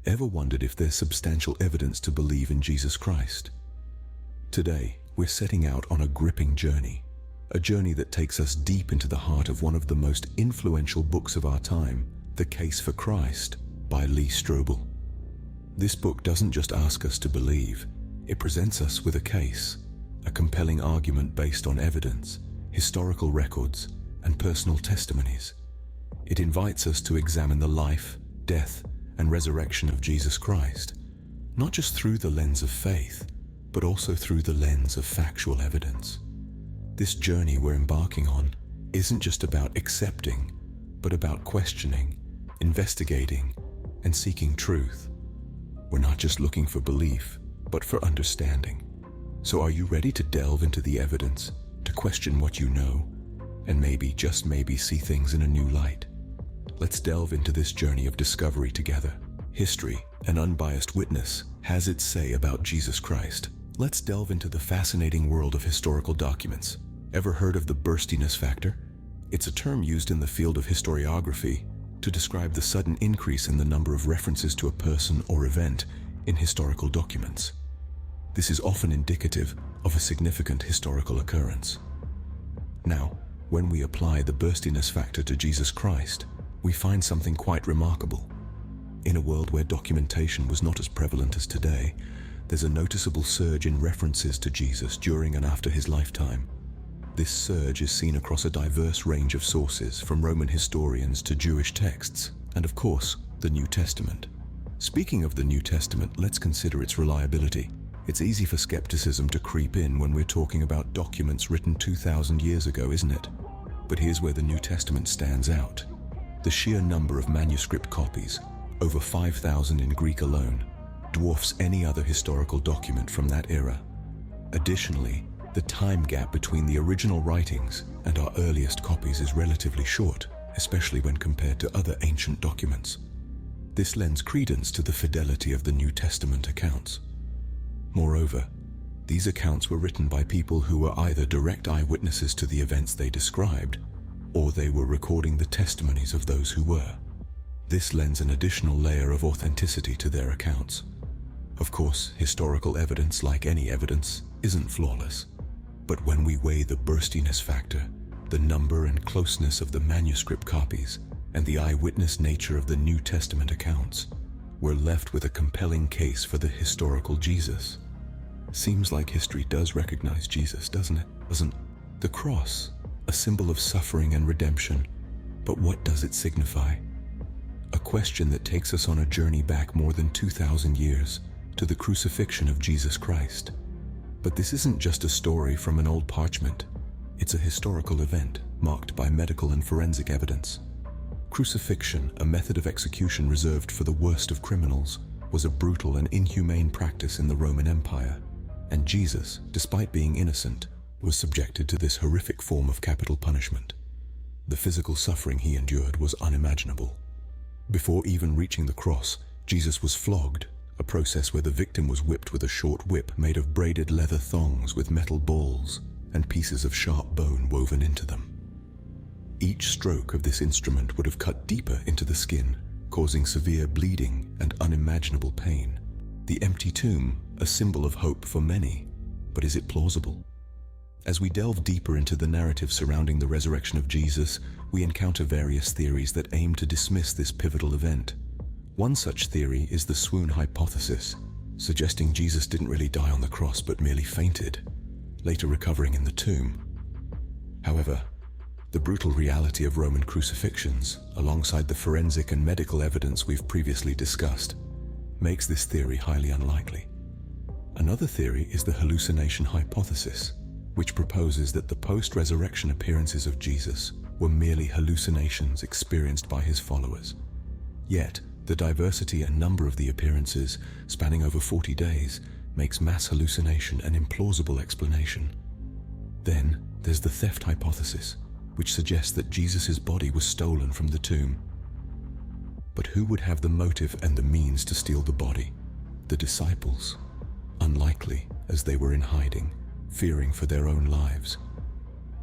Ever wondered if there's substantial evidence to believe in Jesus Christ? Today, we're setting out on a gripping journey, a journey that takes us deep into the heart of one of the most influential books of our time, The Case for Christ by Lee Strobel. This book doesn't just ask us to believe, it presents us with a case, a compelling argument based on evidence, historical records, and personal testimonies. It invites us to examine the life, death, and resurrection of Jesus Christ, not just through the lens of faith, but also through the lens of factual evidence. This journey we're embarking on isn't just about accepting, but about questioning, investigating, and seeking truth. We're not just looking for belief, but for understanding. So are you ready to delve into the evidence, to question what you know, and maybe, just maybe, see things in a new light? Let's delve into this journey of discovery together. History, an unbiased witness, has its say about Jesus Christ. Let's delve into the fascinating world of historical documents. Ever heard of the burstiness factor? It's a term used in the field of historiography to describe the sudden increase in the number of references to a person or event in historical documents. This is often indicative of a significant historical occurrence. Now, when we apply the burstiness factor to Jesus Christ, we find something quite remarkable. In a world where documentation was not as prevalent as today, there's a noticeable surge in references to Jesus during and after his lifetime. This surge is seen across a diverse range of sources, from Roman historians to Jewish texts, and of course, the New Testament. Speaking of the New Testament, let's consider its reliability. It's easy for skepticism to creep in when we're talking about documents written 2,000 years ago, isn't it? But here's where the New Testament stands out. The sheer number of manuscript copies, over 5,000 in Greek alone, dwarfs any other historical document from that era. Additionally, the time gap between the original writings and our earliest copies is relatively short, especially when compared to other ancient documents. This lends credence to the fidelity of the New Testament accounts. Moreover, these accounts were written by people who were either direct eyewitnesses to the events they described, or they were recording the testimonies of those who were. This lends an additional layer of authenticity to their accounts. Of course, historical evidence, like any evidence, isn't flawless. But when we weigh the burstiness factor, the number and closeness of the manuscript copies, and the eyewitness nature of the New Testament accounts, we're left with a compelling case for the historical Jesus. Seems like history does recognize Jesus, doesn't it? The cross, a symbol of suffering and redemption, but what does it signify? A question that takes us on a journey back more than 2,000 years to the crucifixion of Jesus Christ. But this isn't just a story from an old parchment. It's a historical event marked by medical and forensic evidence. Crucifixion, a method of execution reserved for the worst of criminals, was a brutal and inhumane practice in the Roman Empire, and Jesus, despite being innocent, was subjected to this horrific form of capital punishment. The physical suffering he endured was unimaginable. Before even reaching the cross, Jesus was flogged, a process where the victim was whipped with a short whip made of braided leather thongs with metal balls and pieces of sharp bone woven into them. Each stroke of this instrument would have cut deeper into the skin, causing severe bleeding and unimaginable pain. The empty tomb, a symbol of hope for many, but is it plausible? As we delve deeper into the narrative surrounding the resurrection of Jesus, we encounter various theories that aim to dismiss this pivotal event. One such theory is the swoon hypothesis, suggesting Jesus didn't really die on the cross but merely fainted, later recovering in the tomb. However, the brutal reality of Roman crucifixions, alongside the forensic and medical evidence we've previously discussed, makes this theory highly unlikely. Another theory is the hallucination hypothesis, which proposes that the post-resurrection appearances of Jesus were merely hallucinations experienced by his followers. Yet, the diversity and number of the appearances, spanning over 40 days, makes mass hallucination an implausible explanation. Then, there's the theft hypothesis, which suggests that Jesus' body was stolen from the tomb. But who would have the motive and the means to steal the body? The disciples? Unlikely, as they were in hiding, fearing for their own lives.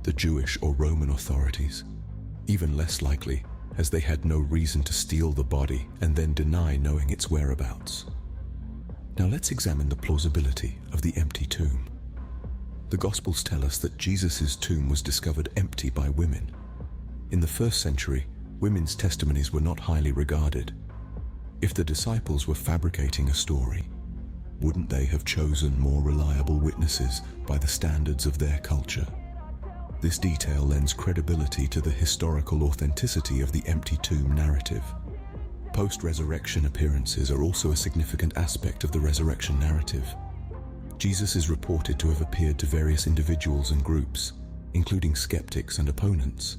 The Jewish or Roman authorities? Even less likely, as they had no reason to steal the body and then deny knowing its whereabouts. Now let's examine the plausibility of the empty tomb. The Gospels tell us that Jesus' tomb was discovered empty by women. In the first century, women's testimonies were not highly regarded. If the disciples were fabricating a story, wouldn't they have chosen more reliable witnesses by the standards of their culture? This detail lends credibility to the historical authenticity of the empty tomb narrative. Post-resurrection appearances are also a significant aspect of the resurrection narrative. Jesus is reported to have appeared to various individuals and groups, including skeptics and opponents.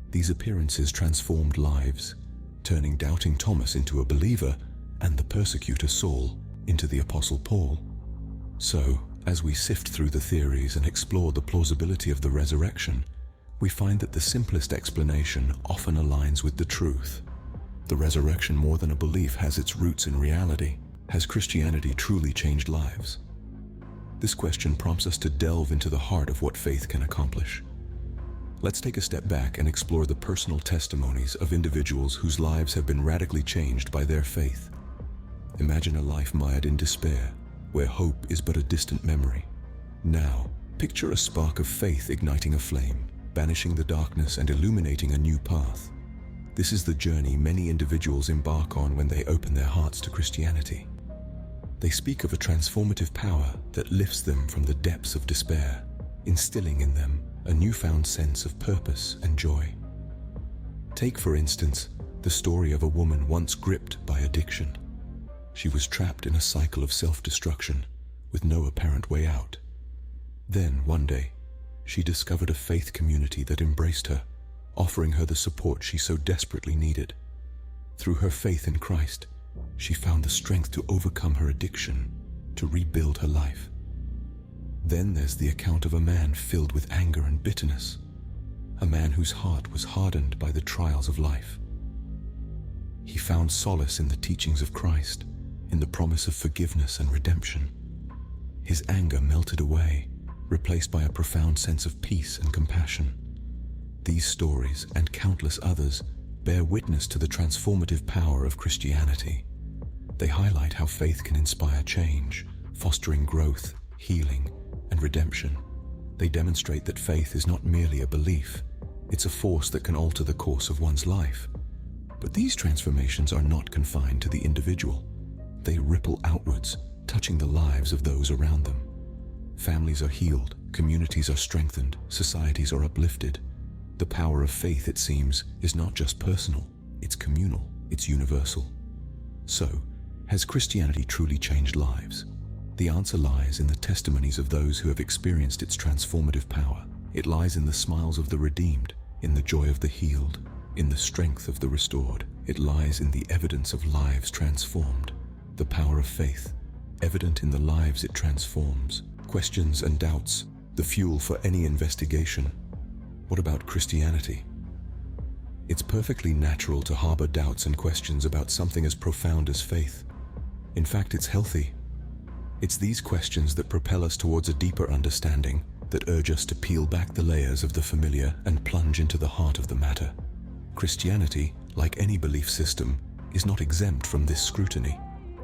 These appearances transformed lives, turning doubting Thomas into a believer and the persecutor Saul into the Apostle Paul. So, as we sift through the theories and explore the plausibility of the resurrection, we find that the simplest explanation often aligns with the truth. The resurrection, more than a belief, has its roots in reality. Has Christianity truly changed lives? This question prompts us to delve into the heart of what faith can accomplish. Let's take a step back and explore the personal testimonies of individuals whose lives have been radically changed by their faith. Imagine a life mired in despair, where hope is but a distant memory. Now, picture a spark of faith igniting a flame, banishing the darkness and illuminating a new path. This is the journey many individuals embark on when they open their hearts to Christianity. They speak of a transformative power that lifts them from the depths of despair, instilling in them a newfound sense of purpose and joy. Take, for instance, the story of a woman once gripped by addiction. She was trapped in a cycle of self-destruction with no apparent way out. Then, one day, she discovered a faith community that embraced her, offering her the support she so desperately needed. Through her faith in Christ, she found the strength to overcome her addiction, to rebuild her life. Then there's the account of a man filled with anger and bitterness, a man whose heart was hardened by the trials of life. He found solace in the teachings of Christ, in the promise of forgiveness and redemption. His anger melted away, replaced by a profound sense of peace and compassion. These stories, and countless others, bear witness to the transformative power of Christianity. They highlight how faith can inspire change, fostering growth, healing, and redemption. They demonstrate that faith is not merely a belief, it's a force that can alter the course of one's life. But these transformations are not confined to the individual. They ripple outwards, touching the lives of those around them. Families are healed, communities are strengthened, societies are uplifted. The power of faith, it seems, is not just personal, it's communal, it's universal. So, has Christianity truly changed lives? The answer lies in the testimonies of those who have experienced its transformative power. It lies in the smiles of the redeemed, in the joy of the healed, in the strength of the restored. It lies in the evidence of lives transformed. The power of faith, evident in the lives it transforms. Questions and doubts, the fuel for any investigation. What about Christianity? It's perfectly natural to harbor doubts and questions about something as profound as faith. In fact, it's healthy. It's these questions that propel us towards a deeper understanding, that urge us to peel back the layers of the familiar and plunge into the heart of the matter. Christianity, like any belief system, is not exempt from this scrutiny.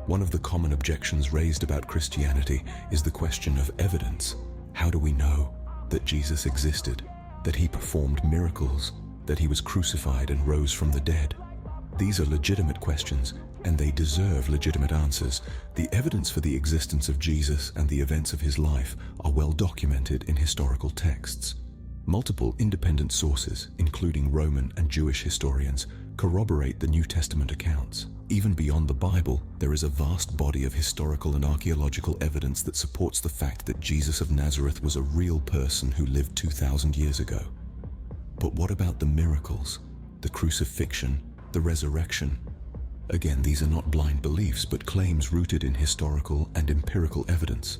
One of the common objections raised about Christianity is the question of evidence. How do we know that Jesus existed, that he performed miracles, that he was crucified and rose from the dead? These are legitimate questions, and they deserve legitimate answers. The evidence for the existence of Jesus and the events of his life are well documented in historical texts. Multiple independent sources, including Roman and Jewish historians, corroborate the New Testament accounts. Even beyond the Bible, there is a vast body of historical and archaeological evidence that supports the fact that Jesus of Nazareth was a real person who lived 2,000 years ago. But what about the miracles, the crucifixion, the resurrection? Again, these are not blind beliefs, but claims rooted in historical and empirical evidence.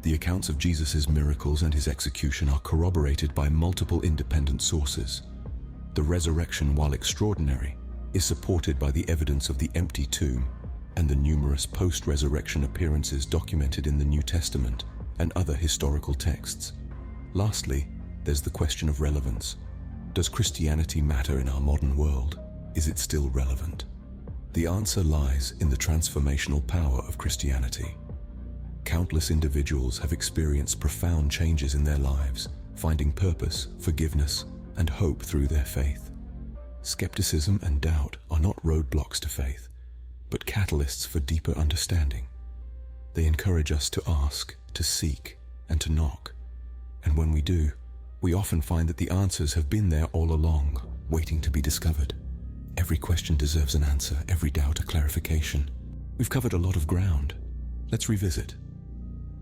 The accounts of Jesus' miracles and his execution are corroborated by multiple independent sources. The resurrection, while extraordinary, is supported by the evidence of the empty tomb and the numerous post-resurrection appearances documented in the New Testament and other historical texts. Lastly, there's the question of relevance. Does Christianity matter in our modern world? is it still relevant? The answer lies in the transformational power of Christianity. Countless individuals have experienced profound changes in their lives, finding purpose, forgiveness, and hope through their faith. Skepticism and doubt are not roadblocks to faith, but catalysts for deeper understanding. They encourage us to ask, to seek, and to knock. And when we do, we often find that the answers have been there all along, waiting to be discovered. Every question deserves an answer, every doubt a clarification. We've covered a lot of ground. Let's revisit.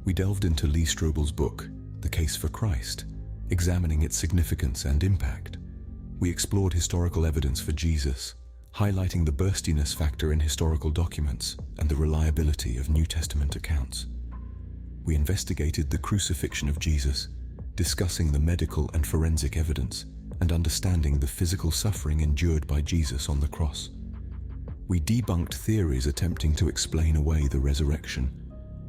We delved into Lee Strobel's book, The Case for Christ, examining its significance and impact. We explored historical evidence for Jesus, highlighting the burstiness factor in historical documents and the reliability of New Testament accounts. We investigated the crucifixion of Jesus, discussing the medical and forensic evidence and understanding the physical suffering endured by Jesus on the cross. We debunked theories attempting to explain away the resurrection,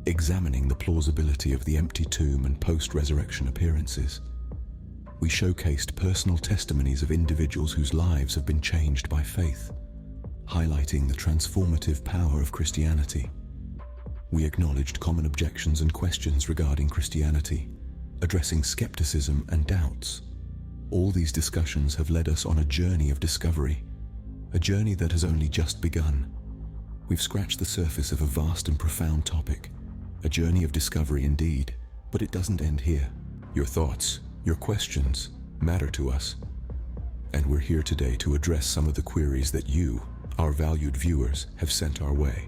examining the plausibility of the empty tomb and post-resurrection appearances. We showcased personal testimonies of individuals whose lives have been changed by faith, highlighting the transformative power of Christianity. We acknowledged common objections and questions regarding Christianity, addressing skepticism and doubts. All these discussions have led us on a journey of discovery, a journey that has only just begun. We've scratched the surface of a vast and profound topic, a journey of discovery indeed, but it doesn't end here. Your thoughts, your questions matter to us, and we're here today to address some of the queries that you, our valued viewers, have sent our way.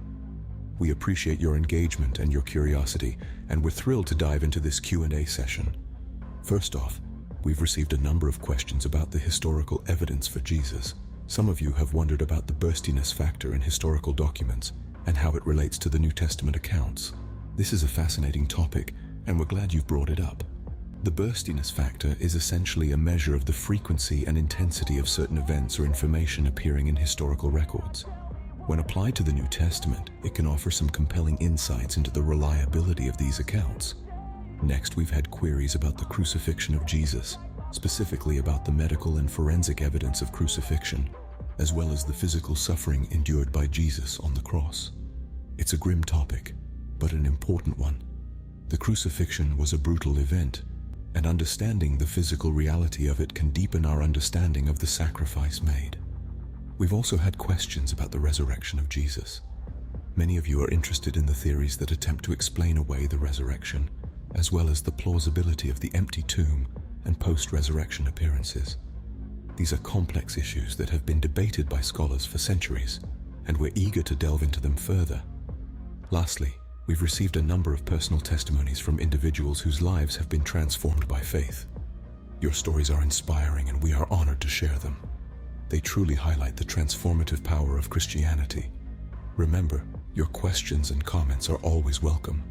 We appreciate your engagement and your curiosity, and we're thrilled to dive into this Q&A session. First off, we've received a number of questions about the historical evidence for Jesus. Some of you have wondered about the burstiness factor in historical documents and how it relates to the New Testament accounts. This is a fascinating topic, and we're glad you've brought it up. The burstiness factor is essentially a measure of the frequency and intensity of certain events or information appearing in historical records. When applied to the New Testament, it can offer some compelling insights into the reliability of these accounts. Next, we've had queries about the crucifixion of Jesus, specifically about the medical and forensic evidence of crucifixion, as well as the physical suffering endured by Jesus on the cross. It's a grim topic, but an important one. The crucifixion was a brutal event, and understanding the physical reality of it can deepen our understanding of the sacrifice made. We've also had questions about the resurrection of Jesus. Many of you are interested in the theories that attempt to explain away the resurrection, as well as the plausibility of the empty tomb and post-resurrection appearances. These are complex issues that have been debated by scholars for centuries, and we're eager to delve into them further. Lastly, we've received a number of personal testimonies from individuals whose lives have been transformed by faith. Your stories are inspiring, and we are honored to share them. They truly highlight the transformative power of Christianity. Remember, your questions and comments are always welcome.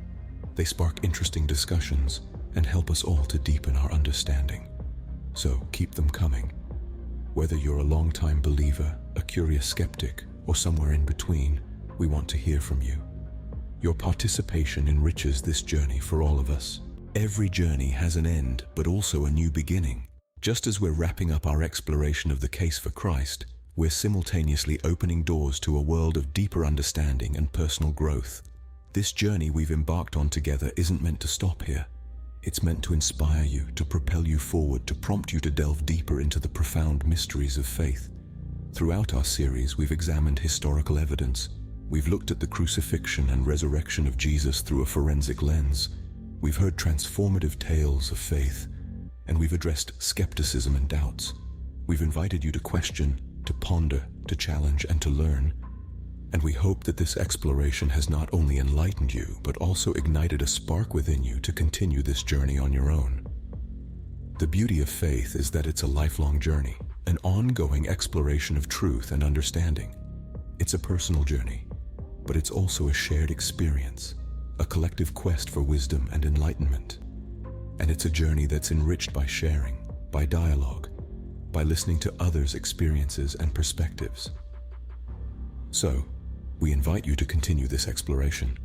They spark interesting discussions and help us all to deepen our understanding. So keep them coming. Whether you're a longtime believer, a curious skeptic, or somewhere in between, we want to hear from you. Your participation enriches this journey for all of us. Every journey has an end, but also a new beginning. Just as we're wrapping up our exploration of the case for Christ, we're simultaneously opening doors to a world of deeper understanding and personal growth. This journey we've embarked on together isn't meant to stop here. It's meant to inspire you, to propel you forward, to prompt you to delve deeper into the profound mysteries of faith. Throughout our series, we've examined historical evidence. We've looked at the crucifixion and resurrection of Jesus through a forensic lens. We've heard transformative tales of faith, and we've addressed skepticism and doubts. We've invited you to question, to ponder, to challenge, and to learn. And we hope that this exploration has not only enlightened you, but also ignited a spark within you to continue this journey on your own. The beauty of faith is that it's a lifelong journey, an ongoing exploration of truth and understanding. It's a personal journey, but it's also a shared experience, a collective quest for wisdom and enlightenment. And it's a journey that's enriched by sharing, by dialogue, by listening to others' experiences and perspectives. So, we invite you to continue this exploration.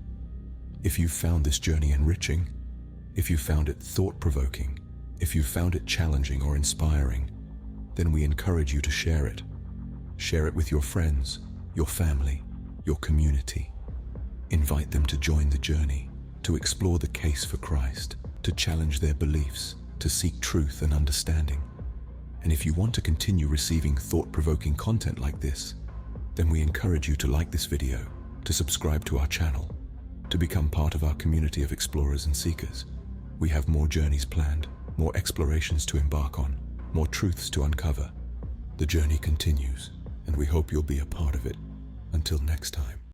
If you've found this journey enriching, if you found it thought-provoking, if you found it challenging or inspiring, then we encourage you to share it. Share it with your friends, your family, your community. Invite them to join the journey, to explore the case for Christ, to challenge their beliefs, to seek truth and understanding. And if you want to continue receiving thought-provoking content like this, then we encourage you to like this video, to subscribe to our channel, to become part of our community of explorers and seekers. We have more journeys planned, more explorations to embark on, more truths to uncover. The journey continues, and we hope you'll be a part of it. Until next time.